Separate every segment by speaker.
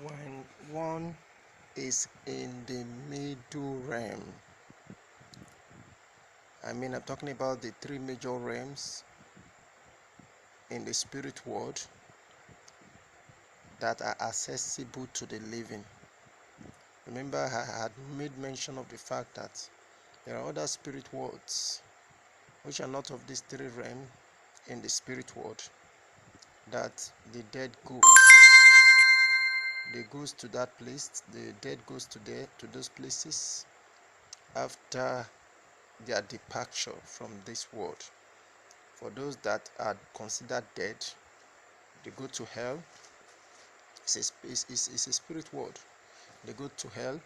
Speaker 1: When one is in the middle realm, I'm talking about the three major realms in the spirit world that are accessible to the living. Remember, I had made mention of the fact that there are other spirit worlds which are not of these three realms in the spirit world, that the dead goes. They goes to that place, the dead goes to those places after their departure from this world. For those that are considered dead, they go to hell. It's a spirit world. They go to hell,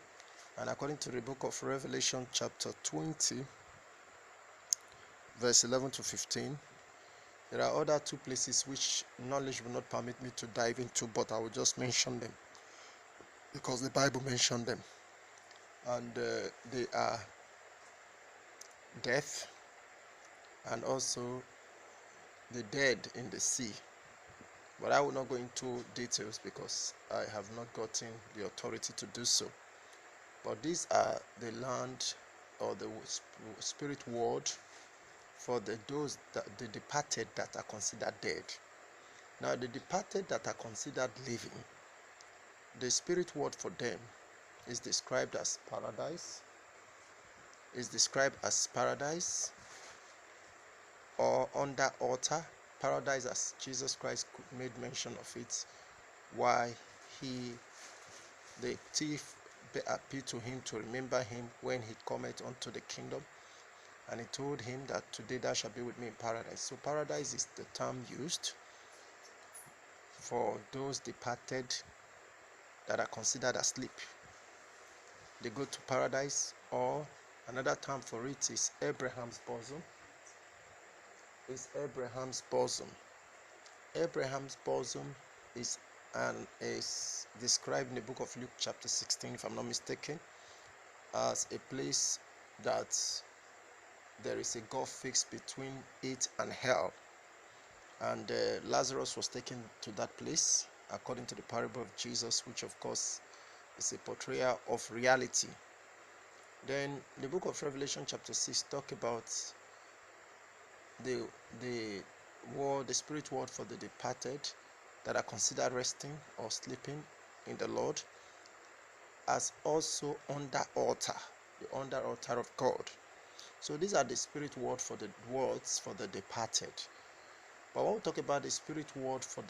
Speaker 1: and according to the book of Revelation, chapter 20, verse 11 to 15, there are other two places which knowledge will not permit me to dive into, but I will just mention them because the Bible mentioned them. And they are death and also the dead in the sea. But I will not go into details because I have not gotten the authority to do so. But these are the land or the spirit world for those that the departed that are considered dead. Now the departed that are considered living, the spirit world for them is described as paradise. Is described as paradise or under altar. Paradise, as Jesus Christ made mention of it, why the thief appealed to him to remember him when he cometh unto the kingdom, and he told him that today thou shalt be with me in paradise. So paradise is the term used for those departed that are considered asleep. They go to paradise, or another term for it is Abraham's bosom. Is Abraham's bosom. Abraham's bosom is described in the book of Luke chapter 16, if I'm not mistaken, as a place that there is a gulf fixed between it and hell, and Lazarus was taken to that place according to the parable of Jesus, which of course is a portrayal of reality. Then the book of Revelation chapter 6 talk about the spirit world for the departed that are considered resting or sleeping in the Lord, as also under altar, the under altar of God. So these are the spirit world for the worlds for the departed. But when we talk about the spirit world for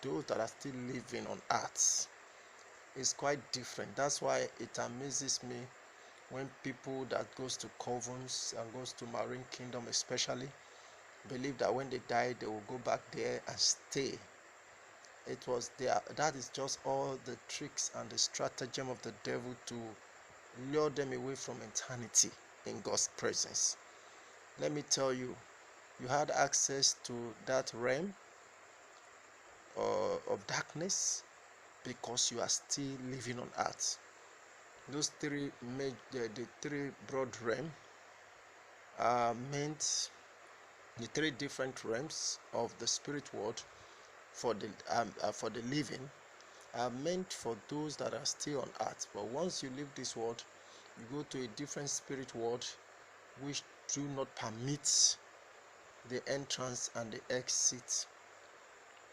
Speaker 1: those that are still living on earth, it's quite different. That's why it amazes me when people that goes to covens and goes to marine kingdom especially believe that when they die they will go back there and stay. It was there. That is just all the tricks and the stratagem of the devil to lure them away from eternity in God's presence. Let me tell you, you had access to that realm of darkness because you are still living on earth. Those the three broad realms are meant, the three different realms of the spirit world for the living are meant for those that are still on earth. But once you leave this world, you go to a different spirit world which do not permit the entrance and the exit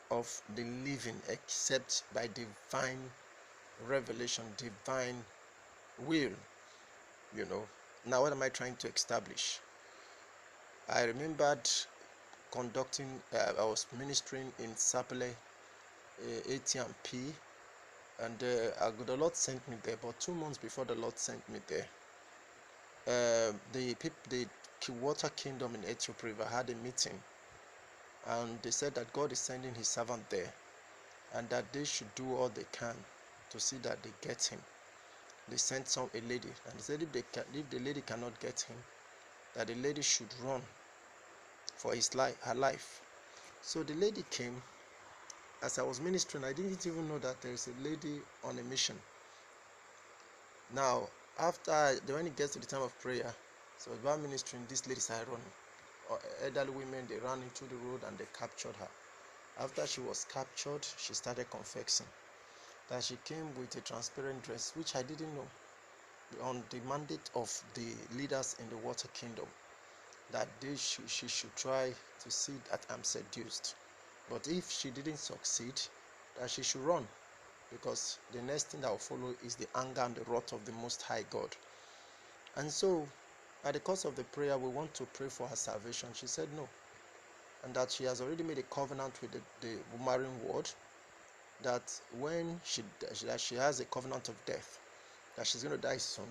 Speaker 1: of the living except by divine revelation, divine will. Now what am I trying to establish? I remembered I was ministering in Sapele, AT&P, and the Lord sent me there. But 2 months before the Lord sent me there, the Water Kingdom in Ethiopia River had a meeting, and they said that God is sending his servant there, and that they should do all they can to see that they get him. They sent a lady, and they said if the lady cannot get him, that the lady should run for her life. So the lady came. As I was ministering, I didn't even know that there is a lady on a mission. Now, when it gets to the time of prayer, so while ministering, this lady started running. Elderly women, they ran into the road and they captured her. After she was captured, she started confessing. that she came with a transparent dress, which I didn't know, on the mandate of the leaders in the water kingdom, that she should try to see that I'm seduced. But if she didn't succeed, that she should run, because the next thing that will follow is the anger and the wrath of the Most High God. And so, at the course of the prayer, we want to pray for her salvation. She said no, and that she has already made a covenant with the marine world, that when that she has a covenant of death, that she's going to die soon,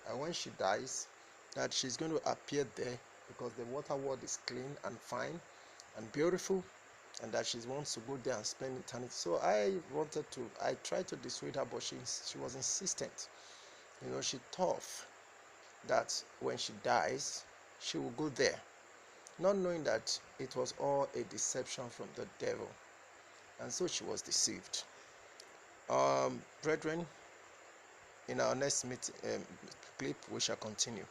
Speaker 1: and when she dies, that she's going to appear there, because the water world is clean and fine and beautiful, and that she wants to go there and spend eternity. So I tried to dissuade her, but she was insistent. She tough that when she dies, she will go there, not knowing that it was all a deception from the devil. And so she was deceived. Brethren, in our next clip, we shall continue.